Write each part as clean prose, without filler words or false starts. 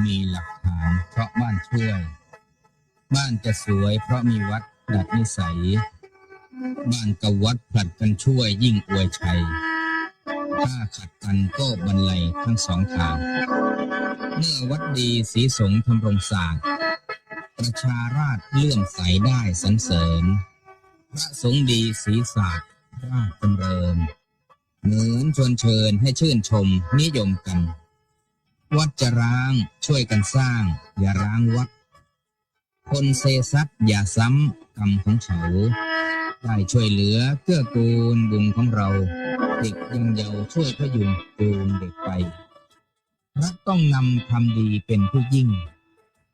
มีหลักฐานเพราะบ้านช่วยบ้านจะสวยเพราะมีวัดดัดนิสัยบ้านกับวัดผลัดกันช่วยยิ่งอวยชัยถ้าขัดกันก็บรรลัยทั้งสองทางเมื่อวัดดีศรีสงฆ์ทำรงศาสตร์ประชาราษฎร์เลื่อมใสได้สรรเสริญพระสงฆ์ดีศรีศาสตร์ราชจำเริญเหมือนชวนเชิญให้ชื่นชมนิยมกันวัดจะร้างช่วยกันสร้างอย่าร้างวัดคนเซซัดอย่าซ้ำกรรมของเขาได้ช่วยเหลือเกื้อกูลบุญของเราเด็กยังเยาว์ช่วยพยุงจูงเด็กไปรัฐต้องนำความดีเป็นผู้ยิ่ง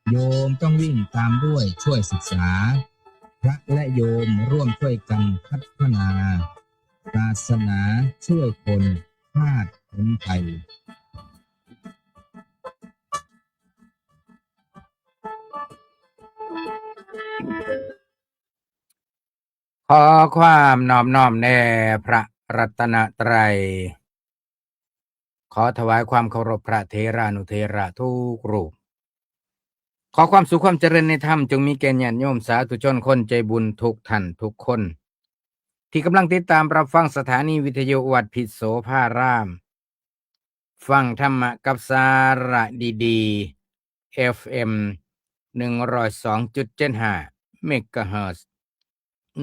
โยมต้องวิ่งตามด้วยช่วยศึกษาพระและโยมร่วมช่วยกันพัฒนาศาสนาช่วยคนชาติคนไทยขอความนอบน้อมแด่พระรัตนตรัยขอถวายความเคารพพระเถรานุเถระทุกรูปขอความสุขความเจริญในธรรมจงมีแก่ญาติโยมสาธุชนคนใจบุญทุกท่านทุกคนที่กำลังติดตามรับฟังสถานีวิทยุวัดพิษโสภารามฟังธรรมะกับสาระดีๆ FM 102.75 เมกะเฮิรตซ์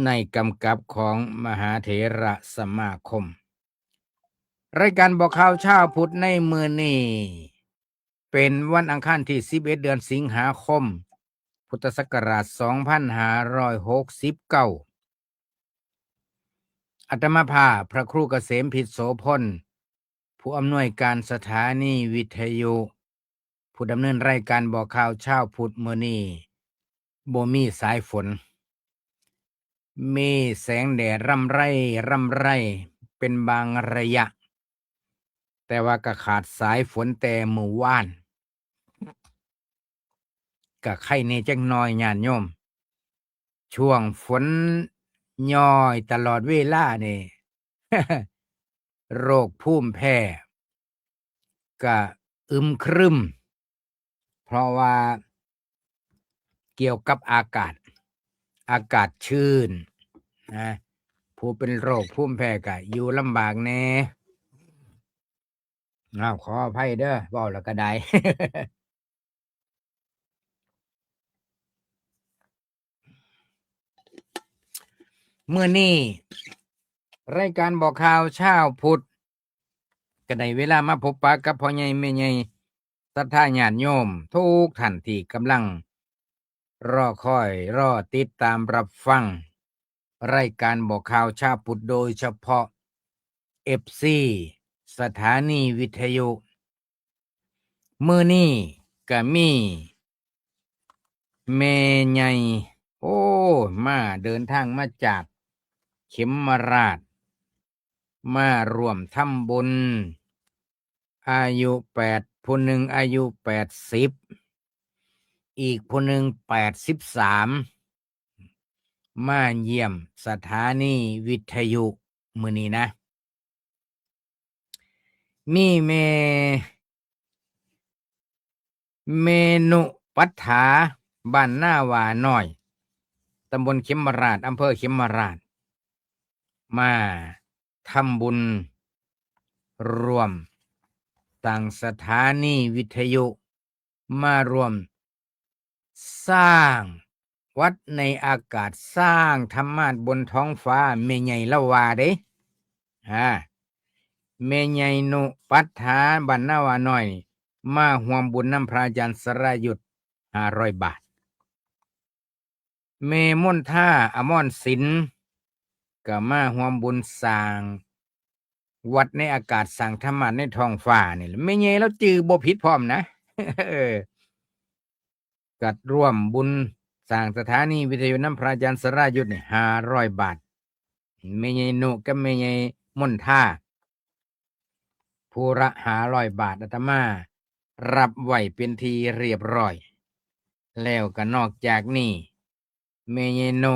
ในกำกับของมหาเถระสมาคมรายการบอกข่าวเช้าพุธในมื้อนี้เป็นวันอังคารที่11เดือนสิงหาคมพุทธศักราช2569อาตมาภาพพระครูเกษมพิษโสพลผู้อำนวยการสถานีวิทยุผู้ดำเนินรายการบอกข่าวเช้าพุธมื้อนี้บ่มีสายฝนมีแสงแดดร่ำไรเป็นบางระยะแต่ว่าก็ขาดสายฝนแต่มื้อวานก็ไข้แน่จักหน่อยญาติโยมช่วงฝนย้อยตลอดเวลานี่ โรคภูมิแพ้ก็อึมครึมเพราะว่าเกี่ยวกับอากาศชื้นนะผู้เป็นโรคภูมิแพ้ก็อยู่ลำบากแน่ขออภัยเด้อเว้าแล้วก็ได้ มื้อนี้รายการบอกข่าวเช้าพุธก็ได้เวลามาพบปะกับพ่อใหญ่แม่ใหญ่ศรัทธาญาติโยมทุกท่านที่กำลังรอคอยรอติดตามรับฟังรายการบอกข่าวเช้าพุธโดยเฉพาะ FC สถานีวิทยุมื้อนี้ก็มีแม่ใหญ่มาเดินทางมาจากเขมราชมาร่วมทำบุญอายุ8ผู้หนึ่งอายุ80อีกผู้หนึ่ง83มาเยี่ยมสถานีวิทยุมื้อนี้นะมีเมนูปัฏฐาบ้านหน้าวาน้อยตำบลเขมราชอำเภอเขมราชมาทำบุญรวมตั้งสถานีวิทยุมารวมสร้างวัดในอากาศสร้างธรรมาสน์บนท้องฟ้าแม่ใหญ่ละว่าเด้แม่ใหญ่นุปัฏฐาบ้านหน้าวาน้อยมาร่วมบุญนำพระอาจารย์สรายุทธ500 บาทเมมนท่าอมรศิลป์ก็มาร่วมบุญสร้างวัดในอากาศสร้างธรรมะในท้องฟ้านี่แหละไม่ใหญ่แล้วจือบ่ผิดพร้อมนะ ก็ร่วมบุญสร้างสถานีวิทยุน้ำพระอาจารย์สรายุทธนี่500 บาทไม่ใหญ่นุกับไม่ใหญ่มนท่าผู้ละ500 บาทอาตมารับไว้เป็นทีเรียบร้อยแล้วก็นอกจากนี้เมเยโน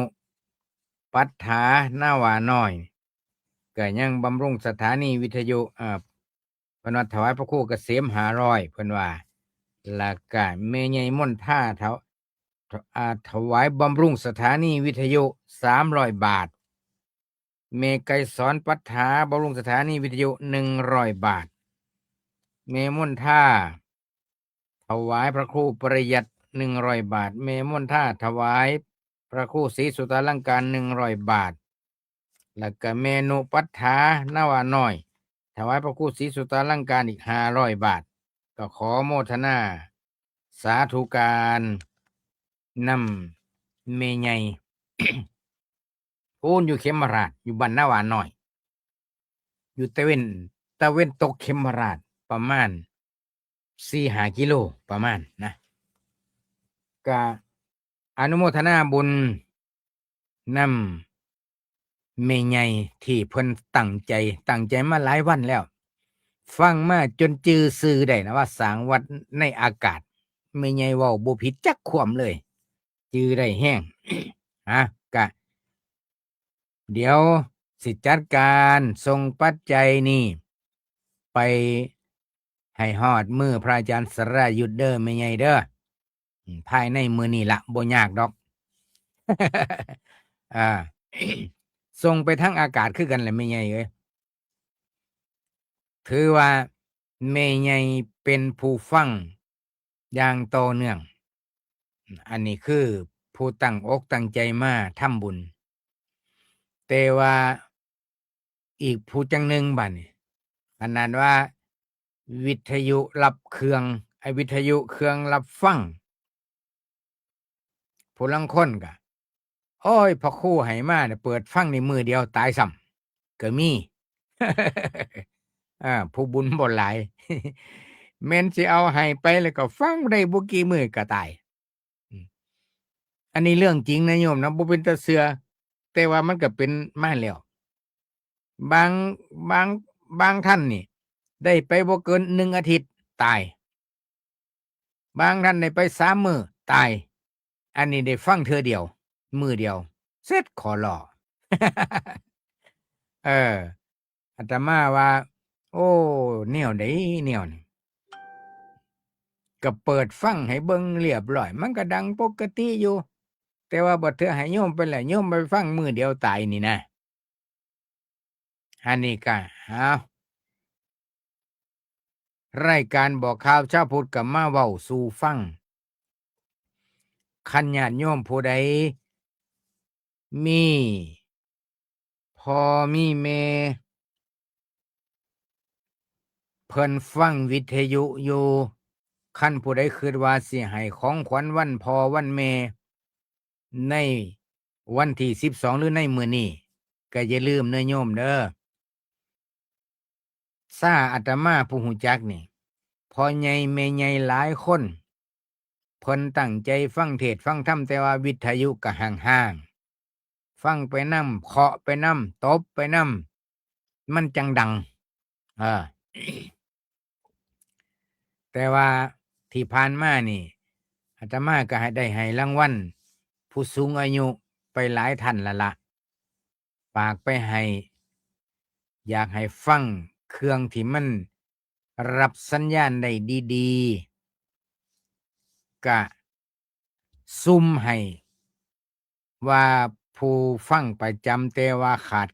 ปัฏฐาหน้าวาน้อยก็ยังบำรุงสถานีวิทยุเพิ่นว่าถวายพระครูเกษม500เพิ่นว่า แล้วก็แม่ใหญ่มนท่าถวายบำรุงสถานีวิทยุ300 บาทเมไกรสอนปัฏฐาบำรุงสถานีวิทยุ100 บาทเมมนท่าถวายพระครูประหยัด100 บาทเมมนท่าถวายพระครูศรีสุตาลังการ100 บาทแล้วก็เมนูปัฏฐานาวาน้อยถวายพระครูศรีสุตาลังการอีก500 บาทก็ขอโมทนาสาธุการนำเมใหญ่ พูนอยู่เขมราชอยู่บ้านนาวาน้อยอยู่ตะเวนตกเขมราชประมาณ4-5 กิโลประมาณนะก็อนุโมทนาบุญนำเมใหญ่ที่เพิ่นตั้งใจมาหลายวันแล้ว ฟังมาจนจือซื่อได้นะว่าสร้างวัดในอากาศเมใหญ่เว้าบ่ผิดจักความเลย จือได้แห้ง กะ เดี๋ยวสิจัดการส่งปัจจัยนี่ไปให้ฮอดมือพระอาจารย์สรายุทธเด้อแม่ใหญ่เด้อภายในมื้อนี้ละบ่ยากดอก อ่า ส่งไปทั้งอากาศคือกันแหละแม่ใหญ่เอ้ยถือว่าแม่ใหญ่เป็นผู้ฟังอย่างต่อเนื่องอันนี้คือผู้ตั้งอกตั้งใจมาทำบุญแต่ว่าอีกผู้จังหนึ่งบัดนี้ขนาดว่าวิทยุรับเครื่องวิทยุเครื่องรับฟังผู้ลางคนก็โอ้ยพอครูให้มาเนี่ยเปิดฟังในมือเดียวตายซ้ำก็มี ผู้บุญบ่หลาย แม่นสิเอาให้ไปแล้วก็ฟังได้บ่กี่มื้อก็ตายอันนี้เรื่องจริงนะโยมนะบ่เป็นตาเชื่อแต่ว่ามันก็เป็นมาแล้วบางบางบางท่านนี่ได้ไปบ่เกิน1 อาทิตย์ตายบางท่านได้ไป3 มื้อตายอันนี้ได้ฟังเทื่อเดียวมื้อเดียวเสร็จขอรอ เอออาตมาว่าโอ้แนวใดแนวนี้ก็เปิดฟังให้เบิ่งเรียบร้อยมันก็ดังปกติอยู่แต่ว่าบ่เทื่อให้โยมไปแล้วโยมไปฟังมื้อเดียวตายนี่นะอันนี้ก็รายการบอกข่าวชาวพุทธก็มาเว้าสู่ฟังคันญาติโยมผู้ใดมีพ่อมีแม่เพิ่นฟังวิทยุอยู่คันผู้ใดคิดว่าสิให้ของขวัญวันพ่อวันแม่ในวันที่12หรือในมื้อนี้ก็อย่าลืมเด้อโยมเด้ออาตมาผู้ฮู้จักนี่พ่อใหญ่แม่ใหญ่หลายคนเพิ่นตั้งใจฟังเทศน์ฟังธรรมแต่ว่าวิทยุก็ห่างๆฟังไปนำเคาะไปนำตบไปนำมันจังดังเออ แต่ว่าที่ผ่านมานี่อาตมาก็ให้รางวัลผู้สูงอายุไปหลายท่านและละฝากไปให้อยากให้ฟังเครื่องที่มันรับสัญญาณได้ดีๆก็ซุ่มให้ว่าผู้ฟังประจำแต่ว่าขาด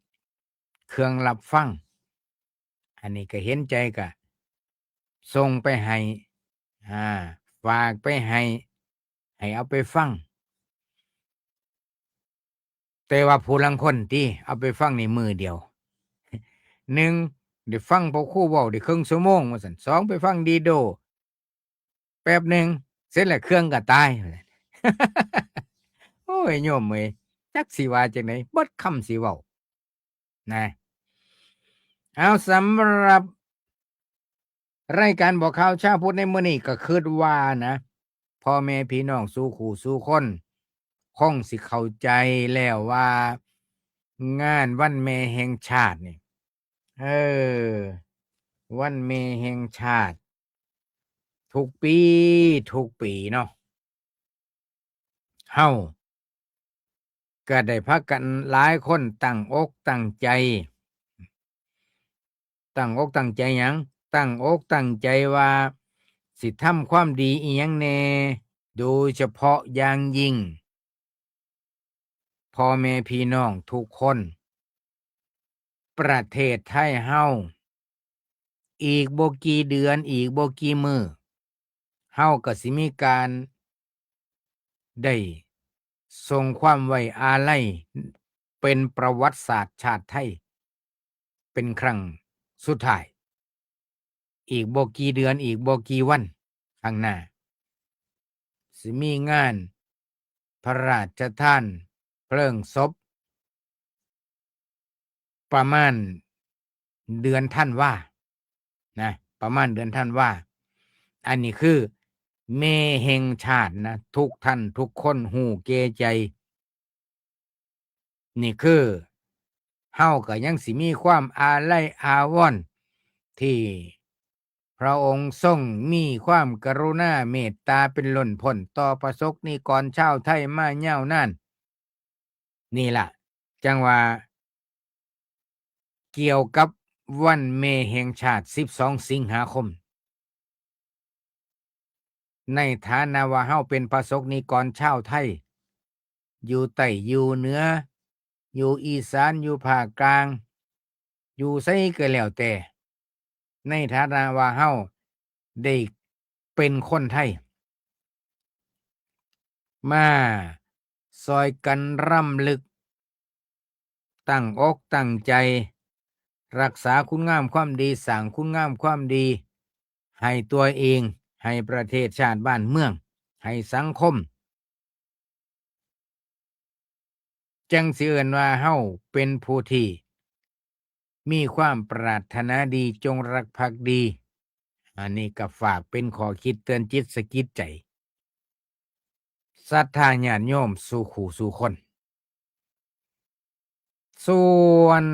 เครื่องรับฟังอันนี้ก็เห็นใจก็ส่งไปให้ฝากไปให้เอาไปฟังแต่ว่าผู้ลางคนที่เอาไปฟังในมือเดียว 1ได้ฟังพ่อครูเว้าได้ครึ่งชั่วโมงว่าซั่น2ไปฟังดีโดแป๊บหนึ่งเสร็จแล้วเครื่องก็ตาย ว่าซั่น โอ้ยโยมเอ้ยจักสิว่าจังได๋เบิดคำสิเว้านะเอาสำหรับรายการบอกข่าวเช้าพุธในมื้อนี้ก็คิดว่านะพ่อแม่พี่น้องสู่คู่สู่คนคงสิเข้าใจแล้วว่างานวันแม่แห่งชาตินี่เออวันแม่แห่งชาติทุกปีเนาะเฮาก็ได้พากันหลายคนตั้งอกตั้งใจหยังตั้งอกตั้งใจว่า สิทำความดีอีหยังแน่โดยเฉพาะอย่างยิ่งพ่อแม่พี่น้องทุกคนประเทศไทยเฮาอีกบ่กี่เดือนอีกบ่กี่มื้อเฮาก็สิมีการได้ส่งความไว้อาลัยเป็นประวัติศาสตร์ชาติไทยเป็นครั้งสุดท้ายอีกบ่กี่เดือนอีกบ่กี่วันข้างหน้าสิมีงานพระราชทานเพลิงศพประมาณเดือนธันวานะประมาณเดือนธันวาอันนี้คือเมแห่งชาตินะทุกท่านทุกคนหูเกใจนี่คือเฮาก็ยังสิมีความอาลัยอาวรณ์ที่พระองค์ทรงมีความกรุณาเมตตาเป็นล้นพ้นต่อประสบนิกรชาวไทยมายาวนานนี่ล่ะจังว่าเกี่ยวกับวันเมแห่งชาติ12สิงหาคมในฐานะว่าเฮาเป็นประสบนิกรชาวไทยอยู่ใต้อยู่เหนืออยู่อีสานอยู่ภาคกลางอยู่ไสก็แล้วแต่ในฐานะว่าเฮาได้เป็นคนไทยมาซอยกันรำลึกตั้งอกตั้งใจรักษาคุณงามความดีสร้างคุณงามความดีให้ตัวเองให้ประเทศชาติบ้านเมืองให้สังคมจังสิเอิ้นว่าเฮาเป็นผู้ที่มีความปรารถนาดีจงรักภักดีอันนี้ก็ฝากเป็นข้อคิดเตือนจิตสะกิดใจศรัทธาญาติโยมสู่ขู่สู่คนส่วน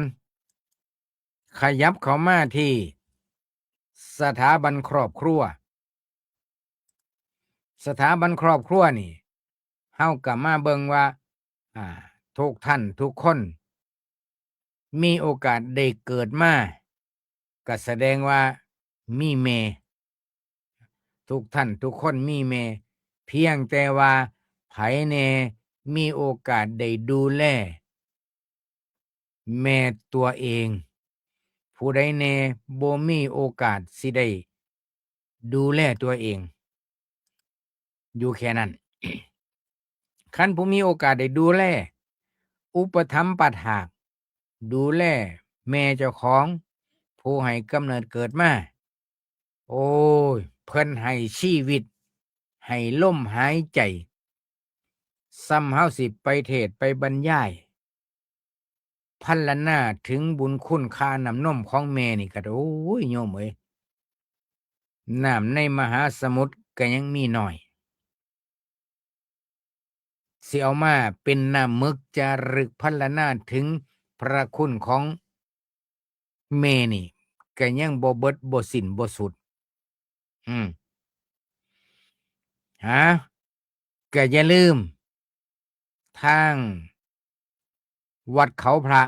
ขยับเข้ามาที่สถาบันครอบครัวสถาบันครอบครัวนี่เฮาก็มาเบิ่งว่าอ่าทุกท่านทุกคนมีโอกาสได้เกิดมาก็แสดงว่ามีแม่ทุกท่านทุกคนมีแม่เพียงแต่ว่าไผแน่มีโอกาสได้ดูแลแม่ตัวเองผู้ใดแน่บ่มีโอกาสสิได้ดูแลตัวเองอยู่แค่นั้น คันผู้มีโอกาสได้ดูแลอุปถัมภ์ปัดหากดูแลแม่เจ้าของผู้ให้กำเนิดเกิดมาโอ้ยเพิ่นให้ชีวิตให้ลมหายใจซ้ำเฮาสิไปเทศน์ไปบรรยายพรรณนาถึงบุญคุณค่าน้ำนมของแม่นี่ก็โอ้ยโยมเอ้ยน้ำในมหาสมุทรก็ยังมีน้อยสิเอามาเป็นน้ำมึกจารึกพรรณนาถึงพระคุณของแม่นี่ก็ยังบ่เบิดบ่สิ้นบ่สุดอืมฮะก็อย่าลืมทางวัดเขาพระ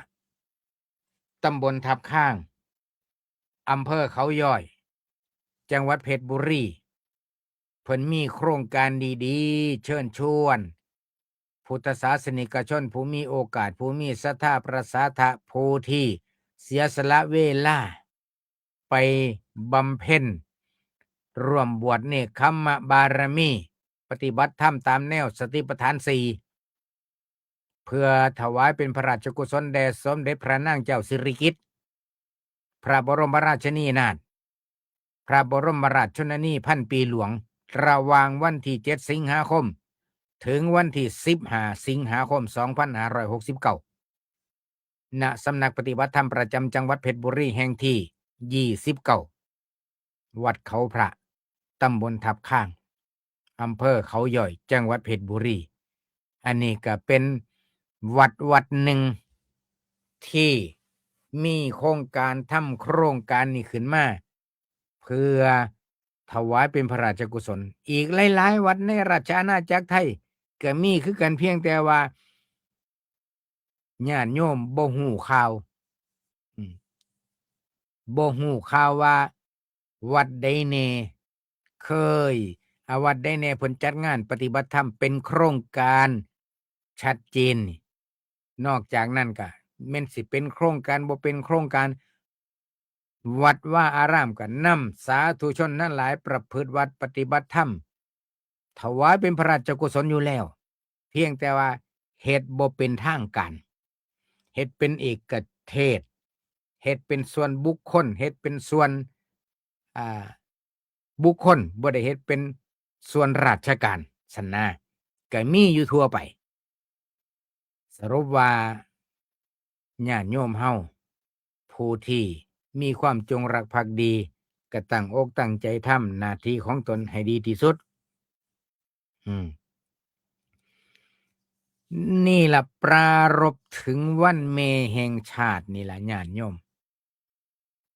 ตำบลทับข้างอำเภอเขาย้อยจังหวัดเพชรบุรีเพิ่นมีโครงการดีๆเชิญชวนพุทธศาสนิกชนผู้มีโอกาสผู้มีศรัทธาประสาทะผู้ที่เสียสละเวลาไปบำเพ็ญร่วมบวชเนกขัมมบารมีปฏิบัติธรรมตามแนวสติปัฏฐานสี่เพื่อถวายเป็นพระราชกุศลแด่สมเด็จพระนางเจ้าสิริกิติ์พระบรมราชินีนาถพระบรมราชชนนีพันปีหลวงระหว่างวันที่7สิงหาคมถึงวันที่15สิงหาคม2569ณสำนักปฏิบัติธรรมประจำจังหวัดเพชรบุรีแห่งที่29วัดเขาพระตำบลทับข้างอำเภอเขาย่อยจังหวัดเพชรบุรีอันนี้ก็เป็นวัดหนึ่งที่มีโครงการทำโครงการนี้ขึ้นมาเพื่อถวายเป็นพระราชกุศลอีกหลายๆวัดในราชอาณาจักรไทยก็มีคือกันเพียงแต่ว่าญาติโยมบ่ฮู้ข่าวบ่ฮู้ข่าวว่าวัดใดแน่ เคยอาวัดได้แน่เพิ่นจัดงานปฏิบัติธรรมเป็นโครงการชัดเจนนี่นอกจากนั้นก็แม่นสิเป็นโครงการบ่เป็นโครงการวัดว่าอารามก็นำสาธุชนนั้นหลายประพฤติวัดปฏิบัติธรรมถวายเป็นพระราชกุศลอยู่แล้วเพียงแต่ว่าเฮ็ดบ่เป็นทางการเฮ็ดเป็นเอกเทศเฮ็ดเป็นส่วนบุคคลเฮ็ดเป็นส่วนอ่าบุคคลบ่ได้เฮ็ดเป็นส่วนราชการซั้นนะก็มีอยู่ทั่วไปสรุปว่าญาติโยมเฮาผู้ที่มีความจงรักภักดีก็ตั้งอกตั้งใจทำหน้าที่ของตนให้ดีที่สุดอืมนี่ล่ะปรารภถึงวันแม่แห่งชาตินี่ล่ะญาติโยม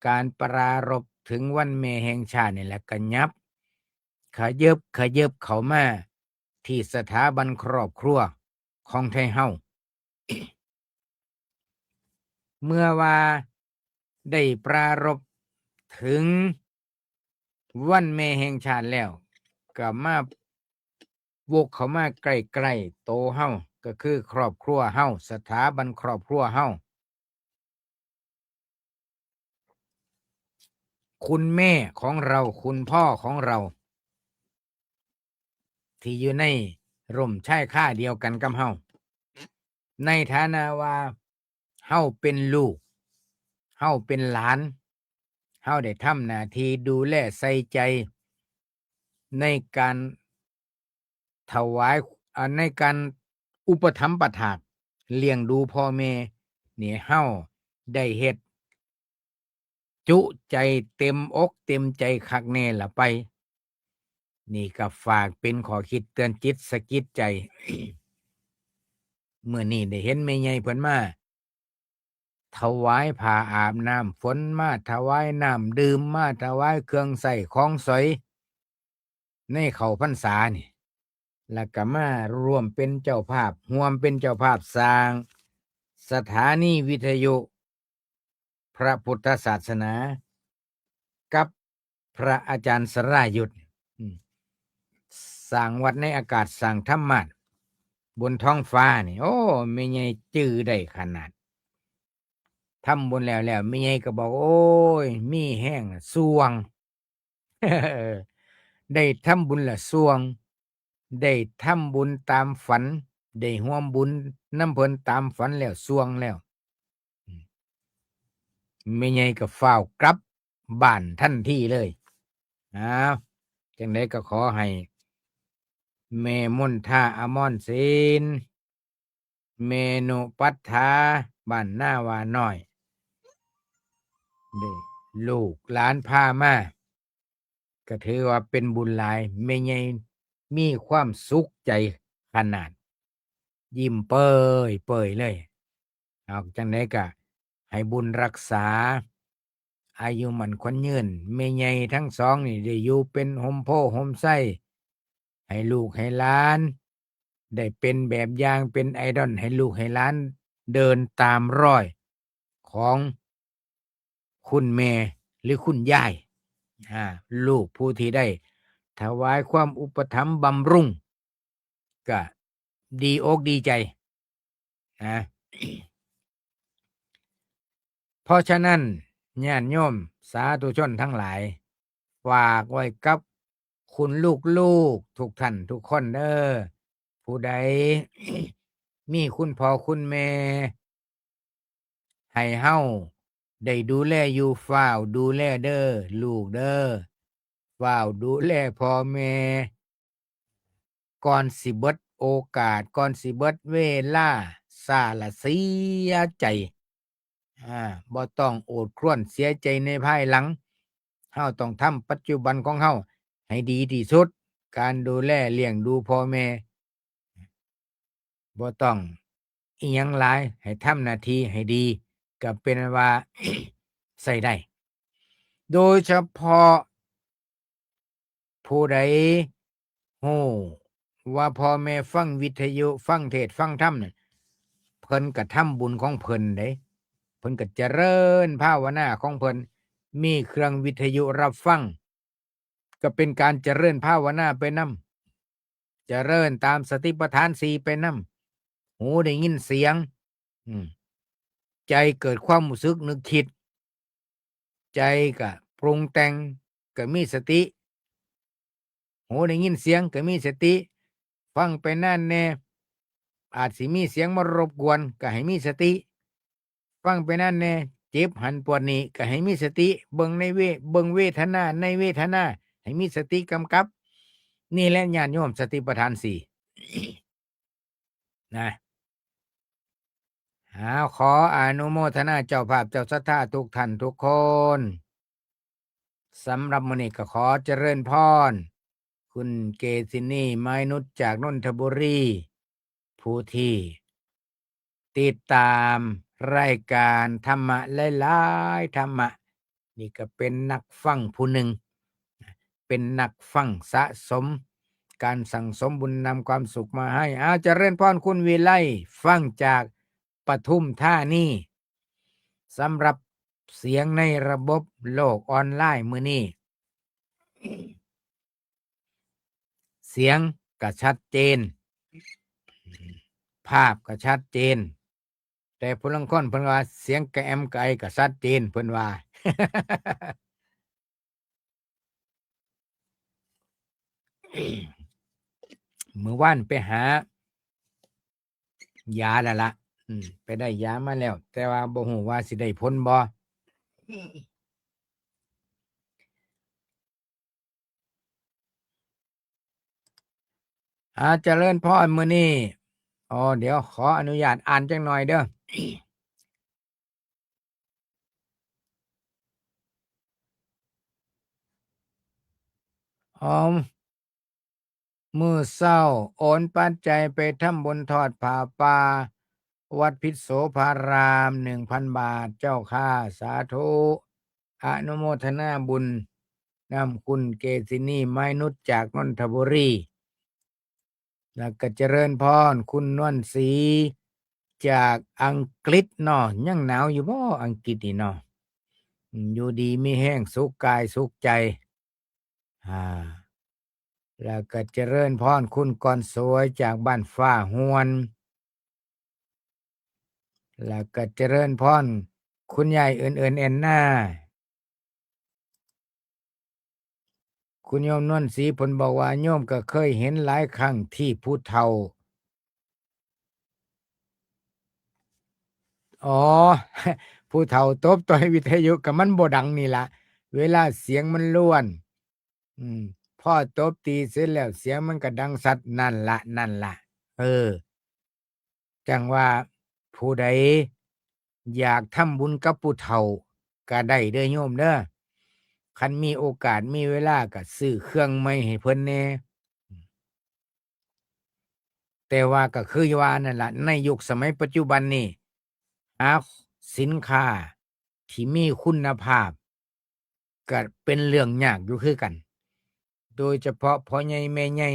การปรารภถึงวันแม่แห่งชาตินี่แหละก็ยับขยิบเข้ามาที่สถาบันครอบครัวของไทเฮา เมื่อว่าได้ปรารภถึงวันแม่แห่งชาติแล้วก็มาวกเข้ามาใกล้ๆโตเฮาก็คือครอบครัวเฮาสถาบันครอบครัวเฮาคุณแม่ของเราคุณพ่อของเราที่อยู่ในร่มชายคาเดียวกันกับเฮาในฐานะว่าเฮาเป็นลูกเฮาเป็นหลานเฮาได้ทำหน้าที่ดูแลใส่ใจในการถวายในการอุปถัมภ์ประทานเลี้ยงดูพ่อแม่นี่เฮาได้เฮ็ดจุใจเต็มอกเต็มใจคักแน่ละไปนี่ก็ฝากเป็นข้อคิดเตือนจิตสะกิดใจ เมื่อนี้ได้เห็นแม่ใหญ่เพิ่นมาถวายผ้าอาบน้ำฝนมาถวายน้ำดื่มมาถวายเครื่องใส้ของสอยในเข้าพรรษานี่แล้วก็มาร่วมเป็นเจ้าภาพร่วมเป็นเจ้าภาพสร้างสถานีวิทยุพระพุทธศาสนากับพระอาจารย์สรายุทธอืมสร้างวัดในอากาศสร้างธรรมะบนท้องฟ้านี่โอ้แม่ใหญ่จื้อได้ขนาดทำบุญแล้วแม่ใหญ่ก็บอกโอ้ยมีแห้งล่ะสวง ได้ทำบุญละสวงได้ทำบุญตามฝันได้ร่วมบุญน้ำเพิ่นตามฝันแล้วสวงแล้วอืมแม่ใหญ่ก็ฟ้าวกลับบ้านทันทีเลยอ้าวจังไดก็ขอให้แม่มนทาอมรศิลป์เมนุปัฏฐาบ้านหน้าวาน้อยได้ลูกหลานพามาก็ถือว่าเป็นบุญหลายแม่ใหญ่มีความสุขใจขนาดยิ้มเปยเปยเลยเอาจังไดก็ให้บุญรักษาอายุมั่นขวัญยืนแม่ใหญ่ทั้งสองนี่ได้อยู่เป็นห่มโพห่มไส้ให้ลูกให้หลานได้เป็นแบบอย่างเป็นไอดอลให้ลูกให้หลานเดินตามรอยของคุณแม่หรือคุณยายลูกผู้ที่ได้ถวายความอุปถัมภ์บำรุงก็ดีอกดีใจนะ เพราะฉะนั้นญาติโยมสาธุชนทั้งหลายฝากไว้กับคุณลูกๆทุกท่านทุกคนเด้อผู้ใด มีคุณพ่อคุณแม่ให้เฮาได้ดูแลอยู่เฝ้าวดูแลเด้อลูกเด้อเฝ้าวดูแลพ่อแม่ก่อนสิเบิดโอกาสก่อนสิเบิดเวลาซาละเสียใจบ่ต้องโอดครวญเสียใจในภายหลังเฮาต้องทำปัจจุบันของเฮาให้ดีที่สุดการดูแลเลี้ยงดูพ่อแม่บ่ต้องอิหยังหลายให้ทำหน้าที่ให้ดีก็เป็นว่า ใช้ได้โดยเฉพาะผู้ใดฮู้ว่าพ่อแม่ฟังวิทยุฟังเทศน์ฟังธรรมนั่นเพิ่นก็ทำบุญของเพิ่นเด้เพิ่นก็เจริญภาวนาของเพิ่นมีเครื่องวิทยุรับฟัง ก็เป็นการเจริญภาวนาไปนำเจริญตามสติปัฏฐาน4ไปนำหูได้ยินเสียงใจเกิดความรู้สึกนึกคิดใจก็ปรุงแต่งก็มีสติหูได้ยินเสียงก็มีสติฟังไปนั่นแน่อาจสิมีเสียงมารบกวนก็ให้มีสติฟังไปนั่นแน่เจ็บหันปวดนี่ก็ให้มีสติเบิ่งเวทนาในเวทนาให้มีสติกำกับนี่แหละญาติโยมสติปัฏฐาน4นะขออนุโมทนาเจ้าภาพเจ้าศรัทธาทุกท่านทุกคนสำหรับมื้อนี้ก็ขอเจริญพรคุณเกษินีไม้นุชจากนนทบุรีผู้ที่ติดตามรายการธรรมะหลายๆธรรมะนี่ก็เป็นนักฟังผู้หนึ่งเป็นนักฟังสะสมการสั่งสมบุญนำความสุขมาให้เจริญพรคุณวิไลฟังจากปทุมธานีสำหรับเสียงในระบบโลกออนไลน์มื้อนี้เสียงก็ชัดเจนภาพก็ชัดเจนแต่ผู้ลางคนเพิ่นว่าเสียงกระแอมไกก็ชัดเจนเพิ่นว่า มื้อวานไปหายาแล้วล่ะไปได้ยามาแล้ว แต่ว่าบ่ฮู้ว่าสิได้ผลบ่เจริญพรมื้อนี้เดี๋ยวขออนุญาตอ่านจักหน่อยเด้อ มื้อเช้าโอนปัจจัยไปทำบุญทอดผ้าป่าวัดพิษโสภาราม 1,000 บาทเจ้าค่ะสาธุอนุโมทนาบุญนำคุณเกษินีไม้นุชจากนนทบุรีแล้วก็เจริญพรคุณนวลศรีจากอังกฤษเนาะยังหนาวอยู่บ่อังกฤษนี่เนาะอยู่ดีมีแห้งสุขกายสุขใจแล้วก็เจริญพรคุณกรสวยจากบ้านฟ้าหวนแล้วก็เจริญพรคุณยายเอิญแอนนาคุณโยมนวลศรีเพิ่นบอกว่าโยมก็เคยเห็นหลายครั้งที่ผู้เฒ่าผู้เฒ่าตบต่อยวิทยุก็มันบ่ดังนี่ล่ะเวลาเสียงมันล้วนพอตบตีเสร็จแล้วเสียงมันก็ดังสัดนั่นล่ะจังว่าผู้ใดอยากทำบุญกับผู้เฒ่าก็ได้เด้อโยมเด้อคันมีโอกาสมีเวลาก็ซื้อเครื่องใหม่ให้เพิ่นแหน่แต่ว่าก็คือว่านั่นล่ะในยุคสมัยปัจจุบันนี้สินค้าที่มีคุณภาพก็เป็นเรื่องยากอยู่คือกันโดยเฉพาะพ่อใหญ่แม่ใหญ่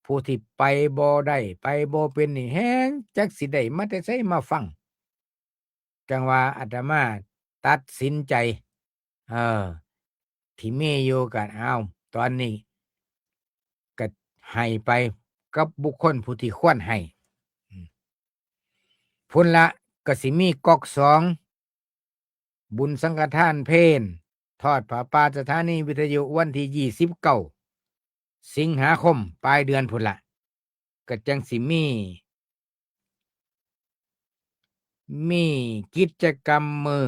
ผู้ที่ไปบ่ได้ไปบ่เป็นนี่แฮงจักสิได้มาแต่ไสมาฟังจังว่าอาตมาตัดสินใจเออที่มีอยู่ก็ตอนนี้ก็ให้ไปกับบุคคลผู้ที่ควรให้พุ่นละก็สิมีก๊อก2บุญสังฆทานเพลทอดผ้าป่าสถานีวิทยุวันที่29สิงหาคมปลายเดือนพุ่นละก็จังสิมีกิจกรรมมื้อ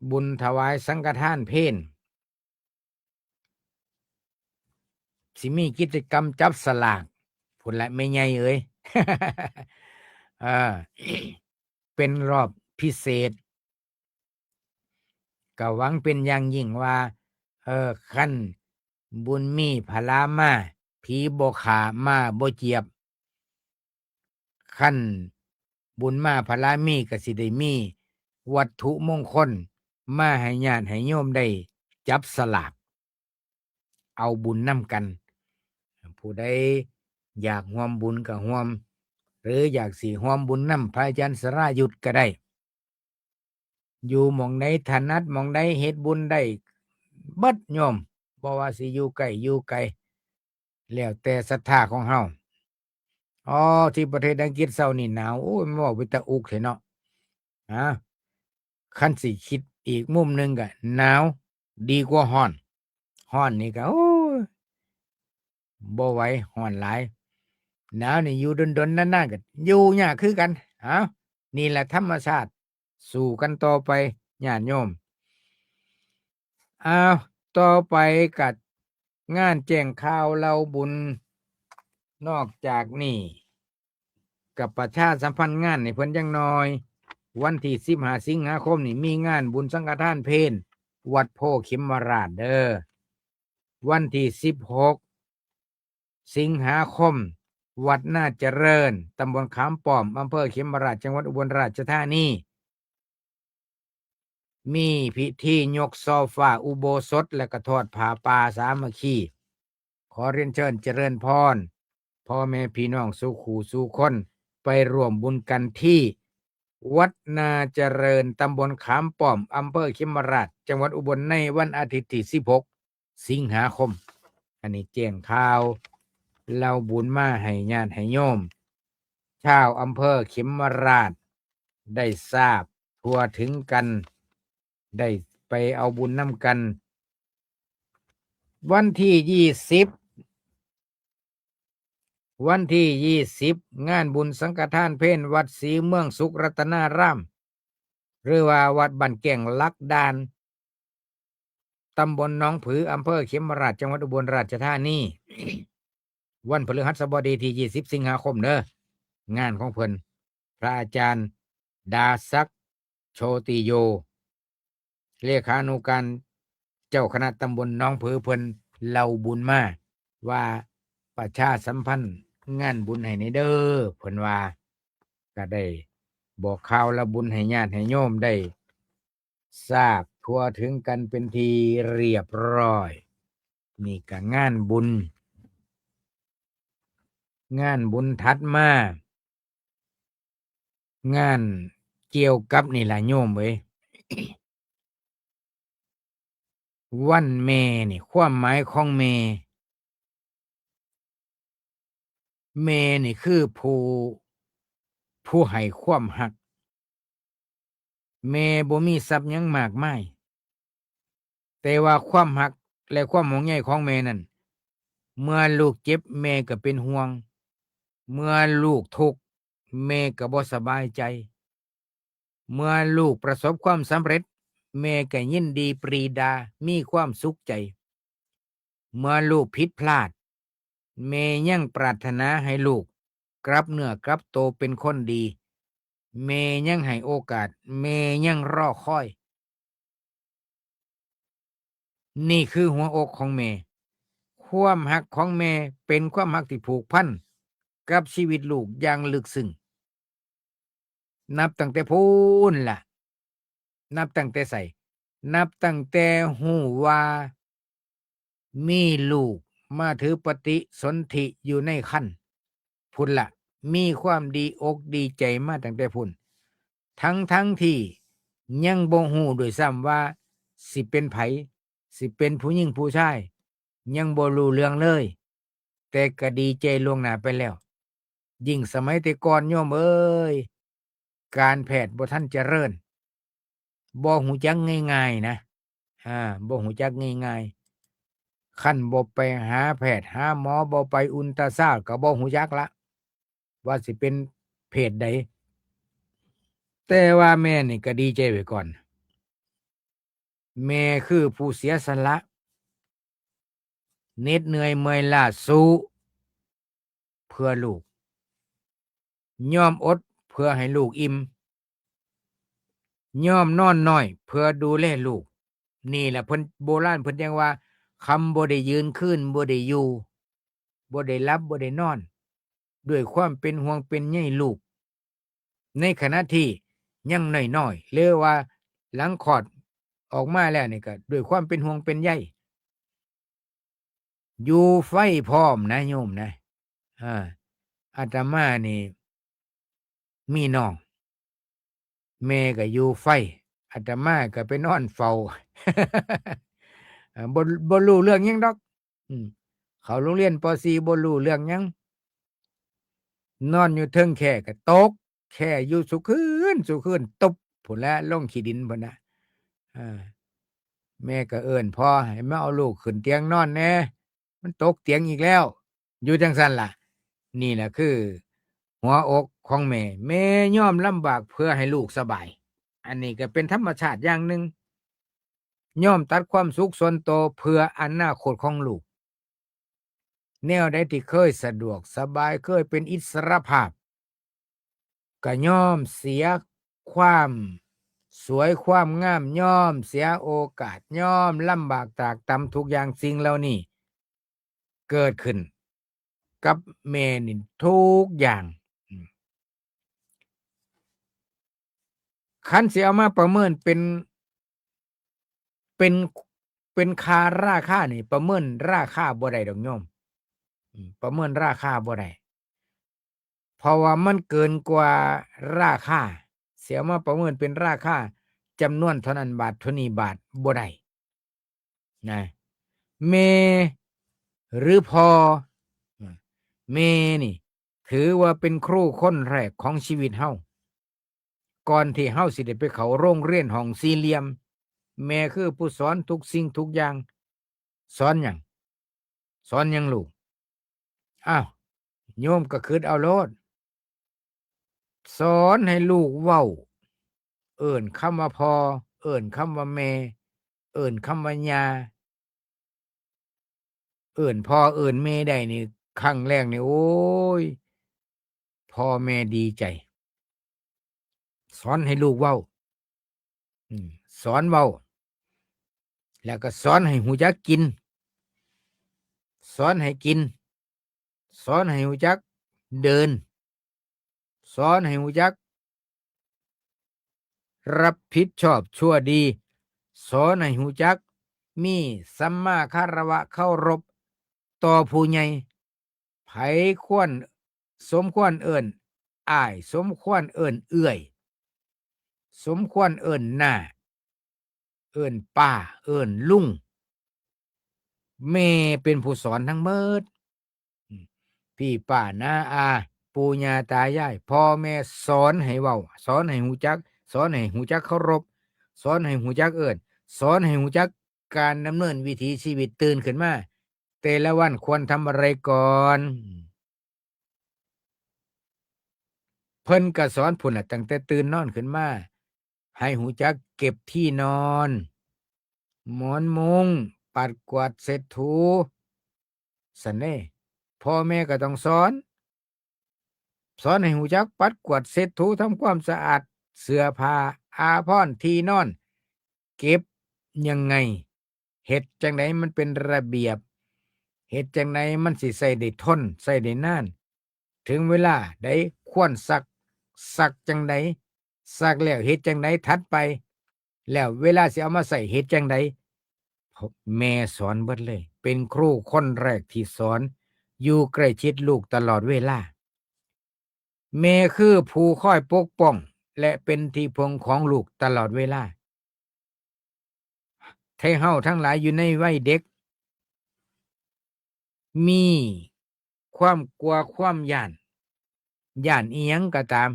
บุญถวายสังฆทานเพลสิมีกิจกรรมจับสลากพุ่นละแม่ใหญ่เอ้ย เป็นรอบพิเศษก็หวังเป็นอย่างยิ่งว่าคันบุญมีพลามาผีบ่ขามาบ่เจียบคันบุญมาพลามีก็สิได้มีวัตถุมงคลมาให้ญาติให้โยมได้จับสลากเอาบุญนำกันผู้ใดอยากร่วมบุญก็ร่วมหรืออยากสิร่วมบุญนำพระอาจารย์สรายุทธก็ได้อยู่หม้องใดถนัดหม้องใดเฮ็ดบุญได้เบิดโยม บ่ว่าสิอยู่ใกล้อยู่ไกลแล้วแต่ศรัทธาของเฮาอ๋อที่ประเทศอังกฤษเช้านี้หนาวโอ้ยมันเว้าเป็นตาอุกแท้เนาะอาคันสิคิดอีกมุมหนึ่งก็หนาวดีกว่าร้อนร้อนนี่ก็โอ้ยบ่ไหวร้อนหลายหนาวนี่อยู่ดนๆนานๆก็อยู่ยากคือกันอ้าวนี่แหละธรรมชาติสู้กันต่อไปญาติโยมอ้าวต่อไปก็งานแจ้งข่าวเล่าบุญนอกจากนี้กับประชาสัมพันธ์งานให้เพิ่นจังน้อยวันที่15สิงหาคมนี่มีงานบุญสังฆทานเพลวัดโพธิ์เข็มราชเด้อวันที่16สิงหาคมวัดนาเจริญตำบลขามป้อมอำเภอเข็มราชจังหวัดอุบลราชธานีมีพิธียกช่อฟ้าอุโบสถและก็ทอดผ้าป่าสามัคคีขอเรียนเชิญเจริญพรพ่อแม่พี่น้องสู่ขู่สู่คนไปร่วมบุญกันที่วัดนาเจริญตำบลขามป้อมอำเภอเขมราชจังหวัดอุบลในวันอาทิตย์ที่16สิงหาคมอันนี้แจ้งข่าวเราบุญมาให้ญาติให้โยมชาวอำเภอเขมราชได้ทราบทั่วถึงกันได้ไปเอาบุญนำกันวันที่20งานบุญสังฆทานเพลวัดศรีเมืองสุขรัตนารามหรือว่าวัดบ้านแก่งลักดานตำบลหนองผืออำเภอเขมราชจังหวัดอุบลราชธานี วันพฤหัสบดีที่20สิงหาคมเด้องานของเพิ่นพระอาจารย์ดาศักดิ์โชติโยเลขานุการเจ้าคณะตำบลหนองผือเพิ่นเล่าบุญมาว่าประชาสัมพันธ์งานบุญให้ในเด้อเพิ่นว่าก็ได้บอกข่าวและบุญให้ญาติให้โยมได้ทราบทั่วถึงกันเป็นทีเรียบร้อยนี่ก็งานบุญถัดมางานเกี่ยวกับนี่ล่ะโยมเอ้ย วันแม่นี่ความหมายของแม่นี่คือผู้ให้ความรักแม่บ่มีทรัพย์หยังมากมายแต่ว่าความรักและความห่วงใยของแม่นั้นเมื่อลูกเจ็บแม่ก็เป็นห่วงเมื่อลูกทุกข์แม่ก็บ่สบายใจเมื่อลูกประสบความสำเร็จแม่ก็ยินดีปรีดามีความสุขใจเมื่อลูกผิดพลาดแม่ยังปรารถนาให้ลูกกลับเนื้อกลับโตเป็นคนดีแม่ยังให้โอกาสแม่ยังรอคอยนี่คือหัวอกของแม่ความรักของแม่เป็นความรักที่ผูกพันกับชีวิตลูกอย่างลึกซึ้งนับตั้งแต่พูนล่ะนับตั้งแต่ใส่นับตั้งแต่หูว่ามีลูกมาถือปฏิสนธิอยู่ในครรภ์พุ่นล่ะมีความดีอกดีใจมาตั้งแต่พุ่นทั้งที่ยังบ่ฮู้ด้วยซ้ำว่าสิเป็นไผสิเป็นผู้หญิงผู้ชายยังบ่รู้เรื่องเลยแต่ก็ดีใจล่วงหน้าไปแล้วยิ่งสมัยแต่ก่อนโยมเอ้ยการแพทย์บ่ทันเจริญบ่ฮู้จักง่ายๆนะบ่ฮู้จักง่ายๆคันบ่ไปหาแพทย์หาหมอบ่ไปอุลตราซาวด์ก็บ่ฮู้จักละว่าสิเป็นเพศใดแต่ว่าแม่นี่ก็ดีใจไว้ก่อนแม่คือผู้เสียสละเหน็ดเหนื่อยเมื่อยล้าสู้เพื่อลูกยอมอดเพื่อให้ลูกอิ่มยอมนอนน้อยเพื่อดูแลลูกนี่แหละเพิ่นโบราณเพิ่นยังว่าคำบ่ได้ยืนขึ้นบ่ได้อยู่บ่ได้หลับบ่ได้นอนด้วยความเป็นห่วงเป็นใยลูกในขณะที่ยังน้อยๆหรือว่าหลังคลอดออกมาแล้วนี่ก็ด้วยความเป็นห่วงเป็นใยอยู่ไฟพร้อมนะโยมนะอาตมานี่มีน้องแม่ก็อยู่ไฟอาตมาก็ไปนอนเฝ้า บ่รู้เรื่องหยังดอกอืมเขาโรงเรียนป .4 บ่รู้เรื่องหยังนอนอยู่เทิงแคก็ตกแค่อยู่ซุคืนตุ๊บพู้นแหล้วลงขี้ดินพุ่นน่ะอาแม่ก็เอิ้นพ่อให้มาเอาลูกขึ้นเตียงนอนแหน่มันตกเตียงอีกแล้วอยู่จังซั้นล่ะนี่แหละคือหัวอกของแม่แม่ยอมลำบากเพื่อให้ลูกสบายอันนี้ก็เป็นธรรมชาติอย่างหนึ่งยอมตัดความสุขส่วนตัวเพื่ออนาคตของลูกแนวใดที่เคยสะดวกสบายเคยเป็นอิสรภาพก็ยอมเสียความสวยความงามยอมเสียโอกาสยอมลำบากตรากตรำทุกอย่างสิ่งเหล่านี้เกิดขึ้นกับแม่นี่ทุกอย่างคันสิเอามาประเมินเป็นเป็นราคานี่ประเมินราคาบ่ได้ดอกโยมประเมินราคาบ่ได้เพราะว่ามันเกินกว่าราคาเสียมาประเมินเป็นราคาจำนวนเท่านั้นบาทเท่านี้บาทบ่ได้นะแม่หรือพ่อแม่นี่ถือว่าเป็นครูคนแรกของชีวิตเฮาก่อนที่เฮาสิได้ไปเข้าโรงเรียนห้องสี่เหลี่ยมแม่คือผู้สอนทุกสิ่งทุกอย่างสอนหยังสอนหยังลูกอ้าวโยมก็คิดเอาโลดสอนให้ลูกเว้าเอิ้นคำว่าพ่อเอิ้นคำว่าแม่เอิ้นคำว่าย่าเอิ้นพ่อเอิ้นแม่ได้นี่ครั้งแรกนี่โอ้ยพ่อแม่ดีใจสอนให้ลูกเว้าสอนเว้าแล้วก็สอนให้รู้จักกินสอนให้กินสอนให้รู้จักเดินสอนให้รู้จักรับผิดชอบชั่วดีสอนให้รู้จักมีสัมมาคารวะเคารพต่อผู้ใหญ่ไผควรสมควรเอิ้นอ้ายสมควรเอิ้นเอื้อยสมควรเอิ้นน้าเอิ้นป้าเอิ้นลุงแม่เป็นผู้สอนทั้งหมดพี่ป้าน้าอาปู่ย่าตายายพ่อแม่สอนให้เว้าสอนให้รู้จักสอนให้รู้จักเคารพสอนให้รู้จักเอิ้นสอนให้รู้จักการดำเนินวิถีชีวิตตื่นขึ้นมาแต่ละวันควรทำอะไรก่อนเพิ่นก็สอนพุ่นน่ะตั้งแต่ตื่นนอนขึ้นมาให้รู้จักเก็บที่นอนหมอนมุงปัดกวาดเช็ดถูซั้นเด้พ่อแม่ก็ต้องสอนให้รู้จักปัดกวาดเช็ดถูทำความสะอาดเสื้อผ้าอาภรณ์ที่นอนเก็บยังไงเฮ็ดจั่งใดมันเป็นระเบียบเฮ็ดจั่งใดมันสิใช้ได้ทนใช้ได้นานถึงเวลาใดควรซักจั่งใดซักแล้วเฮ็ดจั่งใดถัดไปแล้วเวลาสิเอามาใช้เฮ็ดจั่งใดแม่สอนเบิดเลยเป็นครูคนแรกที่สอนอยู่ใกล้ชิดลูกตลอดเวลาแม่คือผู้คอยปกป้องและเป็นที่พึ่งของลูกตลอดเวลาให้เฮาทั้งหลายอยู่ในวัยเด็กมีความกลัวความย้านอิหยังก็ตาม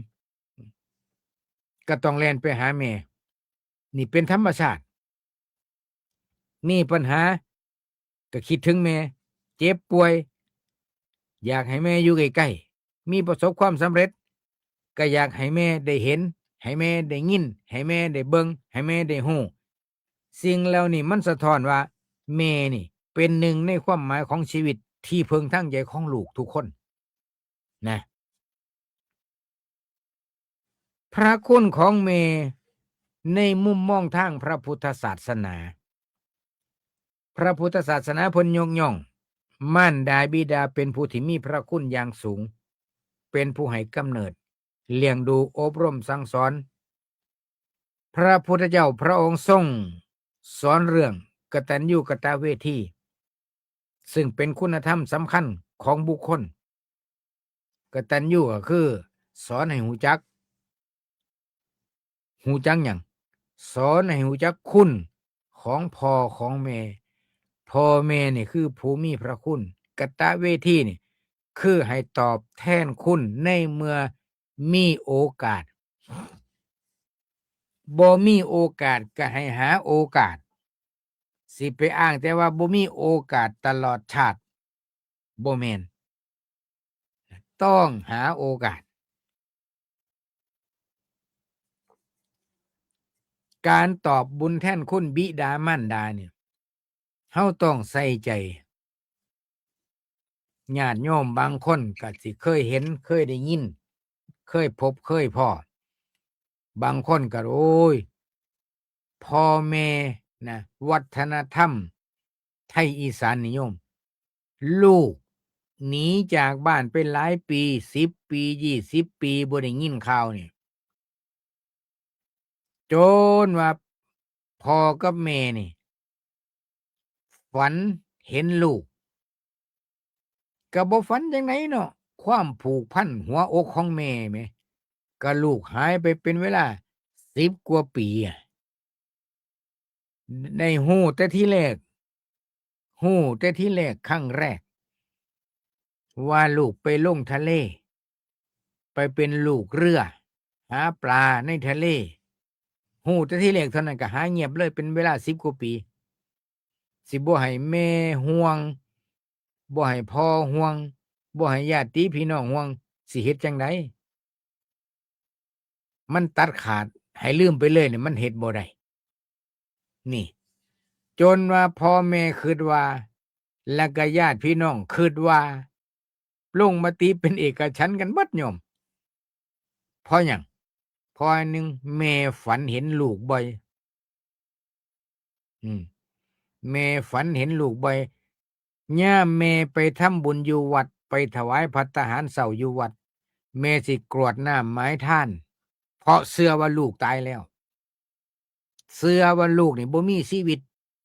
ก็ต้องแล่นไปหาแม่นี่เป็นธรรมชาติมีปัญหาก็คิดถึงแม่เจ็บป่วยอยากให้แม่อยู่ใกล้ๆมีประสบความสำเร็จก็อยากให้แม่ได้เห็นให้แม่ได้ยินให้แม่ได้เบิ่งให้แม่ได้ฮู้สิ่งเหล่านี้มันสะท้อนว่าแม่นี่เป็นหนึ่งในความหมายของชีวิตที่พึงทางใจของลูกทุกคนนะพระคุณของแม่ในมุมมองทางพระพุทธศาสนาพระพุทธศาสนาเพิ่นยกย่องมารดาบิดาเป็นผู้ที่มีพระคุณอย่างสูงเป็นผู้ให้กำเนิดเลี้ยงดูอบรมสั่งสอนพระพุทธเจ้าพระองค์ทรงสอนเรื่องกตัญญูกตเวทีซึ่งเป็นคุณธรรมสำคัญของบุคคลกตัญญูก็คือสอนให้รู้จักหยังสอนให้รู้จักคุณของพ่อของแม่ พ่อแม่นี่คือผู้มีพระคุณกตเวทีนี่คือให้ตอบแทนคุณในเมื่อมีโอกาสบ่มีโอกาสก็ให้หาโอกาสสิไปอ้างแต่ว่าบ่มีโอกาสตลอดชาติบ่แม่นต้องหาโอกาสการตอบบุญแทนคุณบิดามารดาเนี่ยเฮาต้องใส่ใจญาติโยมบางคนก็สิเคยเห็นเคยได้ยินเคยพบเคยพ้อบางคนก็โอ้ยพ่อแม่นะวัฒนธรรมไทยอีสานนิยมลูกหนีจากบ้านไปหลายปี10 ปี20 ปีบ่ได้ยินข่าวนี่จนว่าพ่อกับแม่นี่ฝันเห็นลูกก็บ่ฝันจังไดเนาะความผูกพันหัวอกของแม่แหมก็ลูกหายไปเป็นเวลา10 กว่าปีอะได้ฮู้แต่ทีแรกครั้งแรกว่าลูกไปลงทะเลไปเป็นลูกเรือหาปลาในทะเลฮู้แต่ทีแรกเท่านั้นก็หายเงียบเลยเป็นเวลา10 กว่าปีสิบ่ให้แม่ห่วงบ่ให้พ่อห่วงบ่ให้ญาติพี่น้องห่วงสิเฮ็ดจั่งใดมันตัดขาดให้ลืมไปเลยเนี่ยมันเฮ็ดบ่ได้นี่จนว่าพ่อแม่คิดว่าแล้วก็ญาติพี่น้องคิดว่าลงมติเป็นเอกฉันท์กันเบิดโยมเพราะหยังเพราะอันหนึ่งแม่ฝันเห็นลูกบ่อยอืมแม่ฝันเห็นลูกบ่อยย่ามแม่ไปทำบุญอยู่วัดไปถวายภัตตาหารเช้าอยู่วัดแม่สิกรวดน้ำไม้ท่านเพราะเชื่อว่าลูกตายแล้วเชื่อว่าลูกนี่บ่มีชีวิต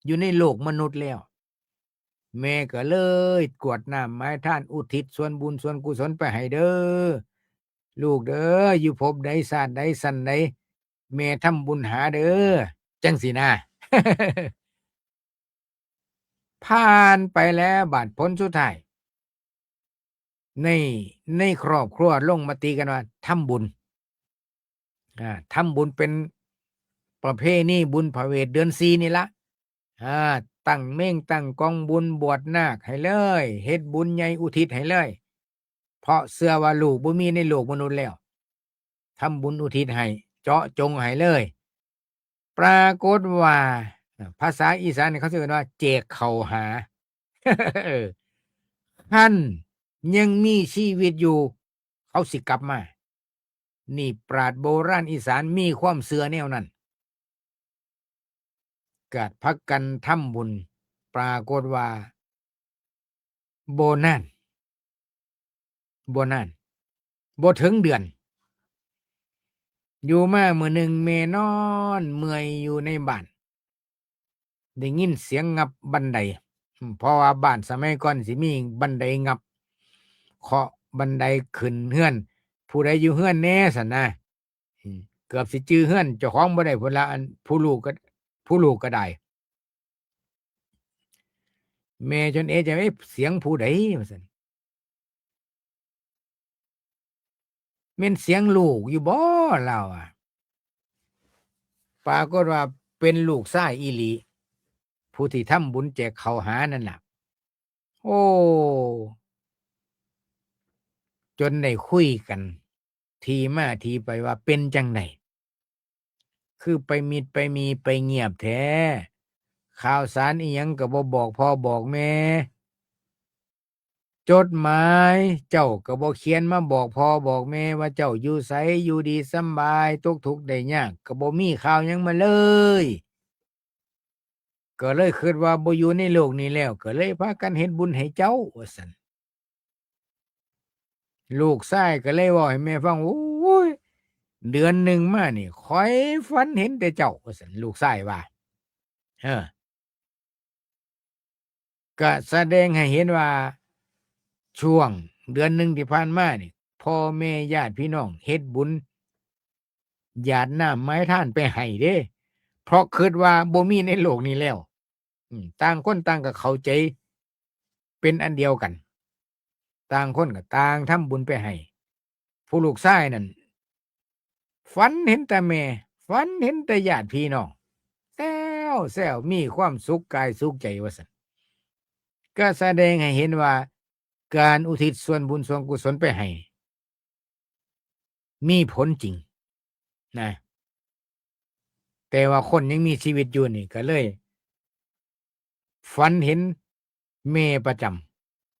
อยู่ในโลกมนุษย์แล้วแม่ก็เลยกรวดน้ำไม้ท่านอุทิศส่วนบุญส่วนกุศลไปให้เด้อลูกเด้ออยู่ภพใดชาติใดสันใดแม่ทำบุญหาเด้อจังสินะ ผ่านไปแล้วบัดพ้นสุดท้ายในครอบครัวลงมติกันว่าทำบุญทำบุญเป็นประเพณีบุญพระเวทเดือน4นี่ละอ่าตั้งเม่งตั้งกองบุญบวชนาคให้เลยเฮ็ดบุญใหญ่อุทิศให้เลยเพราะเชื่อว่าลูกบ่มีในโลกมนุษย์แล้วทำบุญอุทิศให้เจาะจงให้เลยปรากฏว่าภาษาอีสานนี่เขาสิเอิ้นว่าแจกข้าวหา เออท่านยังมีชีวิตอยู่เขาสิกลับมานี่ปราชญ์โบราณอีสานมีความเชื่อแนวนั้นก็พากันทำบุญปรากฏว่าบ่นานบ่นานบ่ถึงเดือนอยู่มามื้อหนึ่งแม่นอนเมื่อยอยู่ในบ้านได้ยินเสียงงับบันไดเพราะว่าบ้านสมัยก่อนสิมีบันไดงับเคาะบันไดขึ้นเรือนผู้ใดอยู่เรือนแหน่ซั่นนะเกือบสิจื้อเรือนเจ้าของบ่ได้พุ่นละอันผู้ลูกก็ได้แม่จนเอะใจเอ๊ะเสียงผู้ใดว่าซั่นแม่นเสียงลูกอยู่บ่เราอะปรากฏว่าเป็นลูกชายอีหลีผู้ที่ทำบุญแจกข้าวหานั่นล่ะโอ้จนได้คุยกันที่มาที่ไปว่าเป็นจังไดคือไปมิดไปมีไปเงียบแท้ข่าวสารอิหยังก็บ่บอกพ่อบอกแม่จดหมายเจ้าก็บ่เขียนมาบอกพ่อบอกแม่ว่าเจ้าอยู่ไสอยู่ดีสำบายตกทุกข์ได้ยากก็บ่มีข่าวหยังมาเลยก็เลยคิดว่าบ่อยู่ในโลกนี้แล้วก็เลยพากันเฮ็ดบุญให้เจ้าว่าซั่นลูกชายก็เลยเว้าให้แม่ฟังโอ้ยเดือนหนึ่งมานี่ข้อยฝันเห็นแต่เจ้าว่าซั่นลูกชายว่าเออก็แสดงให้เห็นว่าช่วงเดือนหนึ่งที่ผ่านมานี่พ่อแม่ญาติพี่น้องเฮ็ดบุญหยาดน้ำไม้ท่านไปให้เด้เพราะคิดว่าบ่มีในโลกนี้แล้ว ต่างคนต่างก็เข้าใจเป็นอันเดียวกันต่างคนก็ต่างทำบุญไปให้ผู้ลูกชายนั่นฝันเห็นแต่แม่ฝันเห็นแต่ญาติพี่น้องแซวมีความสุขกายสุขใจว่าซั่นก็แสดงให้เห็นว่าการอุทิศส่วนบุญส่วนกุศลไปให้มีผลจริงนะแต่ว่าคนยังมีชีวิตอยู่นี่ก็เลยฝันเห็นแม่ประจ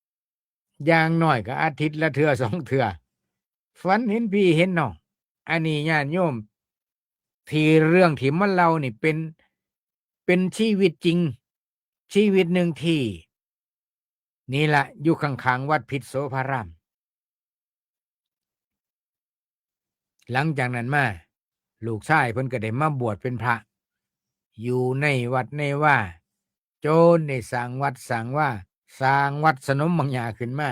ำอย่างน้อยก็อาทิตย์ละเทื่อ2เทื่อฝันเห็นพี่เห็นน้องอันนี้ญาติโยมที่เรื่องที่มันเล่านี่เป็นชีวิตจริงชีวิตหนึ่งที่นี่ล่ะอยู่ข้างๆวัดพิษโสภาราม หลังจากนั้นมาลูกชายเพิ่นก็ได้มาบวชเป็นพระอยู่ในวัดในว่าโจนได้สร้างวัดสร้างว่าสร้างวัดสนมบางอย่างขึ้นมา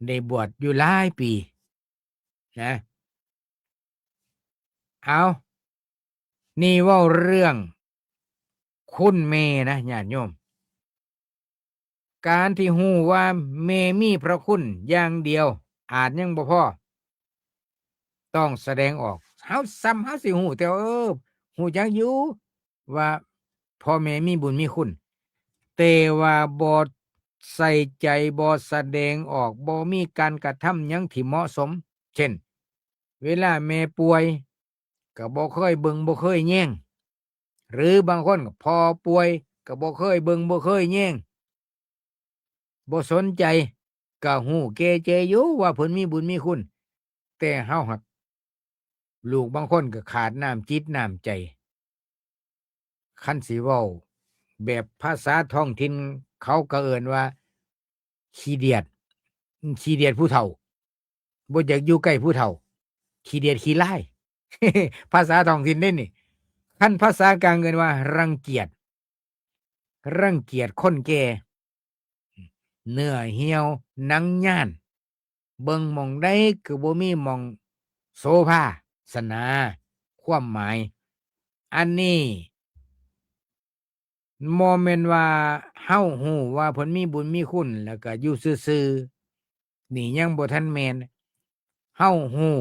ได้บวชอยู่หลายปีนะเอานี่เว้าเรื่องคุณแม่นะญาติโยมการที่ฮู้ว่าแม่มีพระคุณอย่างเดียวอาจยังบ่พอต้องแสดงออกเฮาสิฮู้แต่ว่าฮู้จักอยู่ว่าพ่อแม่มีบุญมีคุณแต่ว่าบ่ใส่ใจบ่แสดงออกบ่มีการกระทำหยังที่เหมาะสมเช่นเวลาแม่ป่วยก็บ่เคยเบิ่งบ่เคยแยงหรือบางคนก็พอป่วยก็บ่เคยเบิ่งบ่เคยแยงบ่สนใจก็ฮู้แก่ใจอยู่ว่าเพิ่นมีบุญมีคุณแต่เฮาหักลูกบางคนก็ขาดน้ำจิตน้ำใจคันสิเว้าแบบภาษาท้องถิ่นเขาก็เอิ้นว่าขี้เดียดผู้เฒ่าบ่อยากอยู่ใกล้ผู้เฒ่าขี้เดียดขี้ร้ายภาษาท้องถิ่นเด้นี่คันภาษากลางเอิ้นว่ารังเกียจคนแก่เนื้อเหี่ยวหนังย้านเบิ่งหม้องใดก็บ่มีหม้องโสภาสนาความหมายอันนี้บ่แม่นว่าเฮาฮู้ว่าเพิ่นมีบุญมีคุณแล้วก็อยู่ซื่อๆนี่ยังบ่ทันแม่นเฮาฮู้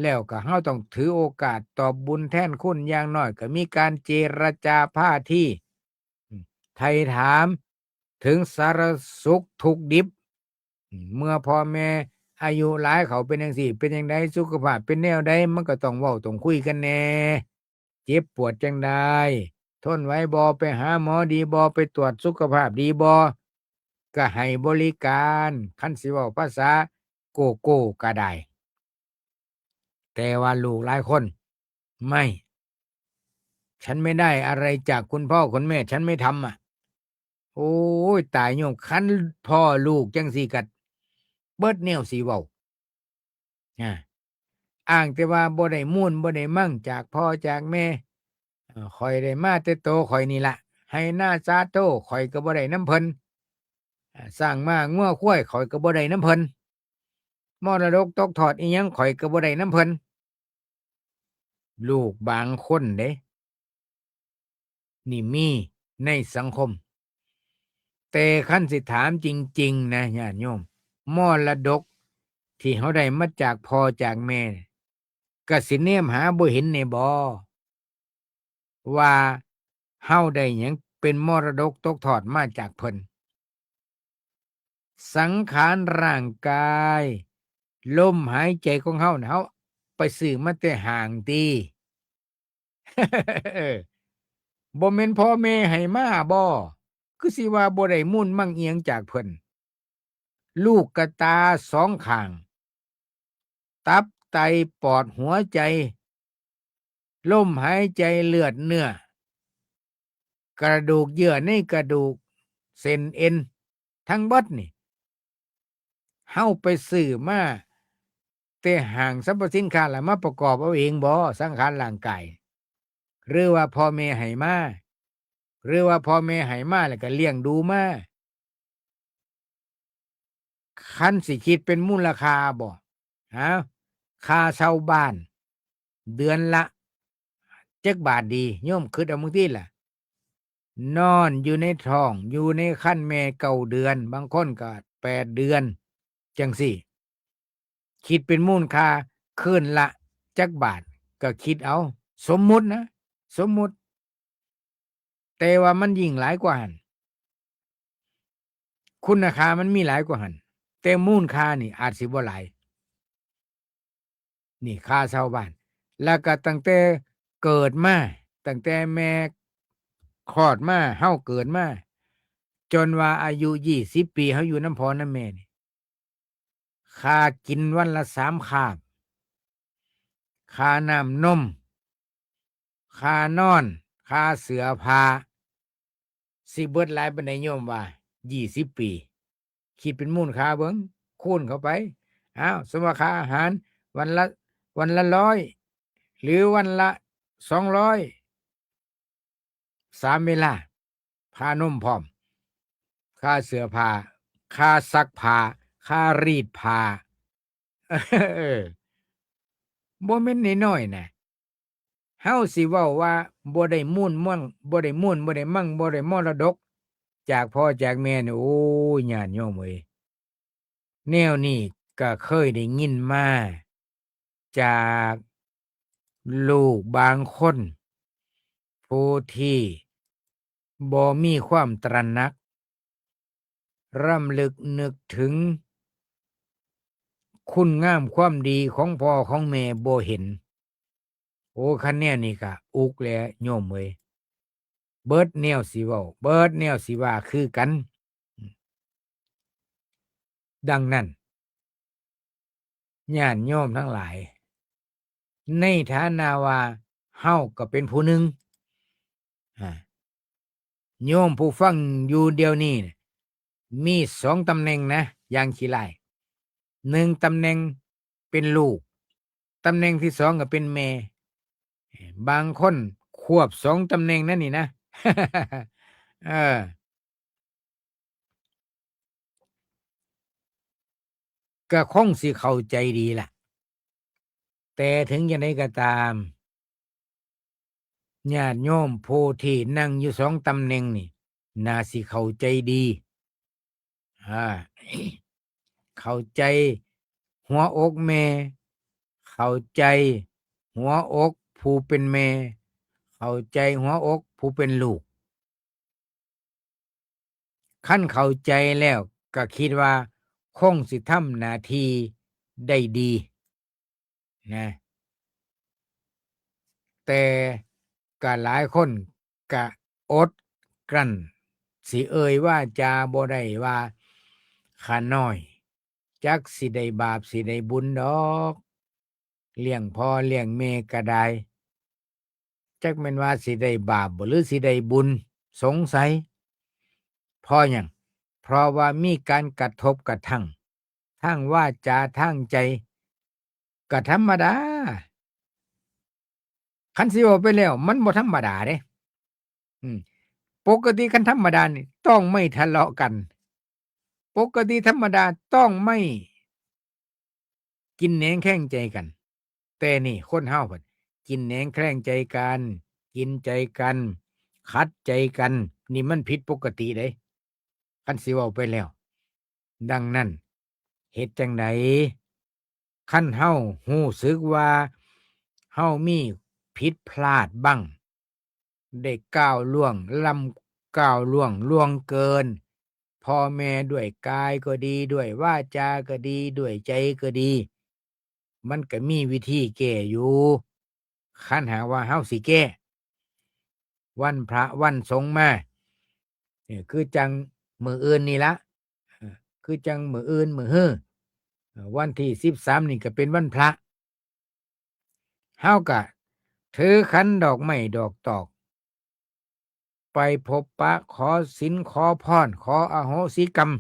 แล้วก็เฮาต้องถือโอกาสตอบบุญแทนคุณอย่างน้อยก็มีการเจรจาพาทีไถ่ถามถึงสารสุขทุกข์ดิบเมื่อพ่อแม่อายุหลายเขาเป็นจังซี่เป็นจั่งใดสุขภาพเป็นแนวใดมันก็ต้องเว้าต้องคุยกันแหน่เจ็บปวดจั่งใดทนไหวบ่ไปหาหมอดีบ่ไปตรวจสุขภาพดีบ่ก็ให้บริการคันสิเว้าภาษาโกโก้ก็ได้แต่ว่าลูกหลายคนไม่ฉันไม่ได้อะไรจากคุณพ่อคุณแม่ฉันไม่ทำโอ้ยตายโยมคันพ่อลูกจังซี่ก็เบิดแนวสิเว้าอาอ้างแต่ว่าบ่ได้มูลบ่ได้มั่งจากพ่อจากแม่ข้อยได้มาแต่โตข้อยนี่ล่ะให้นาสาโตข้อยก็บ่ได้นำเพิ่นสร้างม้างัวควายข้อยก็บ่ได้นำเพิ่นมรดกตกทอดอิหยังข้อยก็บ่ได้นำเพิ่นลูกบางคนเด้นี่มีในสังคมแต่คันสิถามจริงๆนะญาติโยมมรดกที่เขาได้มาจากพ่อจากแม่ก็สิแนมหาบ่เห็นแน่บ่ว่าเฮาได้หยังเป็นมรดกตกทอดมาจากเพิ่นสังขารร่างกายลมหายใจของเฮาน่ะเฮาไปซื้อมาแต่ห้างติบ่แม่นพ่อแม่ให้มาบ่คือสิว่าบ่ได้มูลมั่งอิหยังจากเพิ่นลูกกะตา2ข้างตับไตปอดหัวใจลมหายใจเลือดเนื้อกระดูกเยื่อในกระดูกเส้นเอ็นทั้งเบิดนี่เฮาไปซื้อมาแต่ห้างสรรพสินค้าแล้วมาประกอบเอาเองบ่สังขารร่างกายหรือว่าพ่อแม่ให้มาหรือว่าพ่อแม่ให้มาแล้วก็เลี้ยงดูมาคันสิคิดเป็นมูลค่าบ่ฮะค่าเช่าบ้านเดือนละจักบาทดีโยมคิดเอามึงติล่ะ นอนอยู่ในท้องอยู่ในครรภ์แม่9 เดือนบางคนก็8 เดือนจังซี่คิดเป็นมูลค่าคืนละจักบาทก็คิดเอาสมมุตินะสมมุติแต่ว่ามันยิ่งหลายกว่าหั้นคุณค่ามันมีหลายกว่าหั้นแต่มูลค่านี่อาจสิบ่หลายนี่ค่าเช่าบ้านแล้วก็ตั้งแต่เกิดมาตั้งแต่แม่คลอดมาเฮาเกิดมาจนว่าอายุ20 ปีเฮาอยู่นำพ่อนำแม่นี่ค่ากินวันละ3 คาบค่าน้ำนมค่านอนค่าเสื้อผ้าสิเบิดหลายปานใดโยมว่า20 ปีคิดเป็นมูลค่าเบิ่งคูณเข้าไปอ้าวสมมุติว่าค่าอาหารวันละ100หรือวันละ200 3 เวลาค่านมพร้อมค่าเสื้อผ้าค่าซักผ้าค่ารีดผ้าเออบ่แม่นน้อยๆนะเฮาสิเว้าว่าบ่ได้มูลม่วงบ่ได้มูลบ่ได้มั่งบ่ได้มรดกจากพ่อจากแม่นี่โอ้ยญาติโยมเอ้ยแนวนี้ก็เคยได้ยินมาจากลูกบางคนผู้ที่บ่มีความตระหนักรำลึกนึกถึงคุณงามความดีของพ่อของแม่บ่เห็นโอ้คันแนวนี้ก็อุกแหล้วโยมเอ้ยเบิดแนวสิเว้าเบิดแนวสิว่าคือกันดังนั้นญาติโยมทั้งหลายในฐานะว่าเฮาก็เป็นผู้หนึ่งอาโยมผู้ฟังอยู่เดี๋ยวนี้น่ะมี2 ตำแหน่งนะอย่างขี้ร้าย1 ตำแหน่งเป็นลูกตำแหน่งที่2ก็เป็นแม่บางคนควบ2 ตำแหน่งนั่นนี่นะเออก็คงสิเข้าใจดีล่ะแต่ถึงจังไดก็ตามญาติโยมผู้ที่นั่งอยู่2 ตำแหน่งนี่น่าสิเข้าใจดีอา เข้าใจหัวอกแม่เข้าใจหัวอกผู้เป็นแม่เข้าใจหัวอกผู้เป็นลูกคันเข้าใจแล้วก็คิดว่าคงสิทำหน้าที่ได้ดีนะแต่ก็หลายคนก็อดกลั้นสิเอ่ยวาจาบ่ได้ว่าข้าน้อยจักสิได้บาปสิได้บุญดอกเลี้ยงพ่อเลี้ยงแม่ก็ได้จักแม่นว่าสิได้บาปบ่หรือสิได้บุญสงสัยเพราะหยังเพราะว่ามีการกระทบกระทั่งทางวาจาทางใจก็ธรรมดาคันสิเว้าไปแล้วมันบ่ธรรมดาเดะอืมปกติคันธรรมดานี่ต้องไม่ทะเลาะกันปกติธรรมดาต้องไม่กินแหนงแข้งใจกันแต่นี่คนเฮาบัดกินแหนงแคลงใจกันกินใจกันขัดใจกันนี่มันผิดปกติเด้คันสิเว้าไปแล้วดังนั้นเฮ็ดจั่งใดคันเฮารู้สึกว่าเฮามีผิดพลาดบ้างได้ก้าวล่วงล้ำก้าวล่วงเกินพ่อแม่ด้วยกายก็ดีด้วยวาจาก็ดีด้วยใจก็ดีมันก็มีวิธีแก้อยู่คันหากว่าเฮาสิแก้วันพระวันสงฆ์มาคือจังมื้ออื่นนี่ล่ะเออคือจังมื้ออื่นมื้อฮื้อวันที่13นี่ก็เป็นวันพระเฮาก็ถือขันดอกไม้ดอกตอกไปพบปะขอศีลขอพรขออโหสิกรรม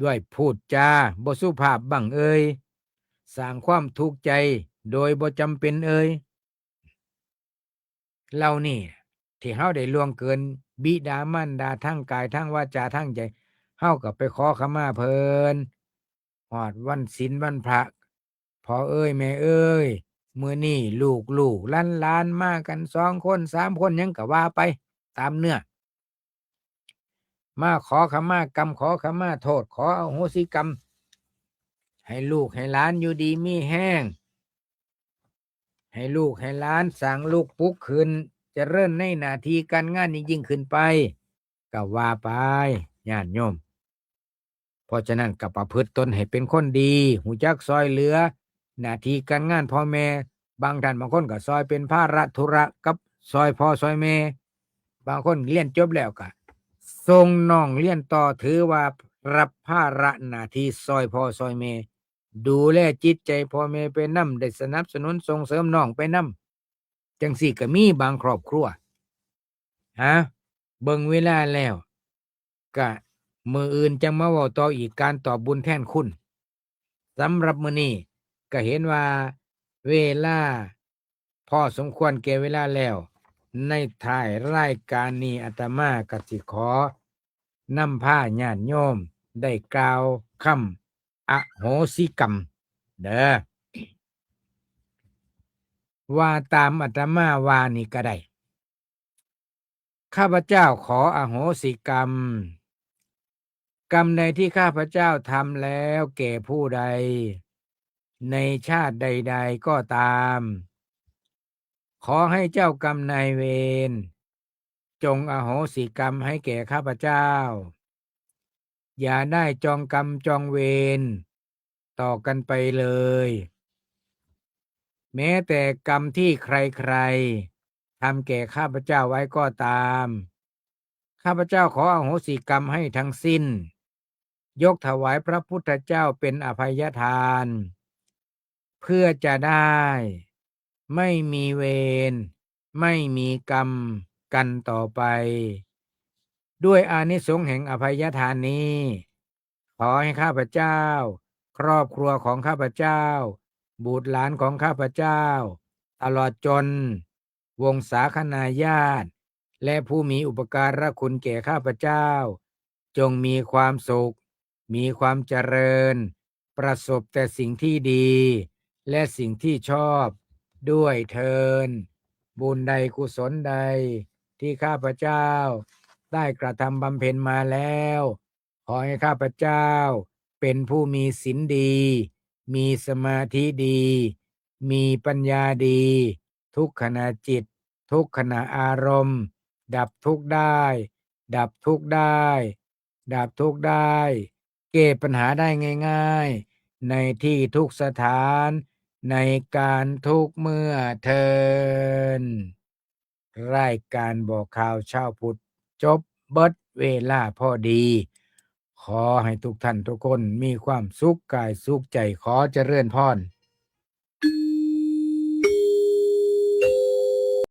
ด้วยพูดจาบ่สุภาพบ้างเอ่ยสร้างความทุกข์ใจโดยบ่จำเป็นเอ่ยเหล่านี้ที่เฮาได้ล่วงเกินบิดามารดาทั้งกายทั้งวาจาทั้งใจเฮาก็ไปขอขมาเพิ่นฮอดวันศีลวันพระพ่อเอ้ยแม่เอ้ย มื้อนี้ลูกหลานๆมากัน2คน3คนหยังก็ว่าไปตามเนื้อมาขอขมากรรมขอขมาโทษขออโหสิกรรมให้ลูกให้หลานอยู่ดีมีแห้งให้ลูกให้หลานสร้างลูกปลุกขึ้นเจริญในหน้าที่การงานยิ่งขึ้นไปก็ว่าไปญาติโยมเพราะฉะนั้นก็ประพฤติตนให้เป็นคนดีหูจักซอยเหลือหน้าที่การงานพ่อแม่บางท่านบางคนก็ซอยเป็นภาระธุระกับซอยพ่อซอยแม่บางคนเรียนจบแล้วก็ส่งน้องเรียนต่อถือว่ารับภาระหน้าที่ซอยพ่อซอยแม่ดูแลจิตใจพ่อแม่ไปนำได้สนับสนุนส่งเสริมน้องไปนำจังสี่ก็มีบางครอบครัวเบิ่งเวลาแล้วก็มื้ออื่นจังมาเว้าต่ออีกการตอบบุญแทนคุณสำหรับมื้อนี้ก็เห็นว่าเวลาพอสมควรแก่เวลาแล้วในท้ายรายการนี้อาตมาก็สิขอนำพาญาติโยมได้กล่าวคำอโหสิกรรมเด้อว่าตามอาตมาว่านี่ก็ได้ข้าพเจ้าขออโหสิกรรมกรรมใดที่ข้าพเจ้าทำแล้วแก่ผู้ใดในชาติใดๆก็ตามขอให้เจ้ากรรมนายเวรจงอโหสิกรรมให้แก่ข้าพเจ้าอย่าได้จองกรรมจองเวรต่อกันไปเลยแม้แต่กรรมที่ใครๆทำแก่ข้าพเจ้าไว้ก็ตามข้าพเจ้าขออโหสิกรรมให้ทั้งสิ้นยกถวายพระพุทธเจ้าเป็นอภัยทานเพื่อจะได้ไม่มีเวรไม่มีกรรมกันต่อไปด้วยอานิสงส์แห่งอภัยทานนี้ขอให้ข้าพเจ้าครอบครัวของข้าพเจ้าบุตรหลานของข้าพเจ้าตลอดจนวงศาคณาญาติและผู้มีอุปการะคุณแก่ข้าพเจ้าจงมีความสุขมีความเจริญประสบแต่สิ่งที่ดีและสิ่งที่ชอบด้วยเทินบุญใดกุศลใดที่ข้าพเจ้าได้กระทำบำเพ็ญมาแล้วขอให้ข้าพเจ้าเป็นผู้มีศีลดีมีสมาธิดีมีปัญญาดีทุกขณะจิตทุกขณะอารมณ์ดับทุกข์ได้ดับทุกข์ได้ดับทุกข์ได้แก้ปัญหาได้ง่ายๆในที่ทุกสถานในการทุกเมื่อเทินรายการบอกข่าวชาวพุทธจบเบิดเวลาพอดีขอให้ทุกท่านทุกคนมีความสุขกายสุขใจขอเจริญพร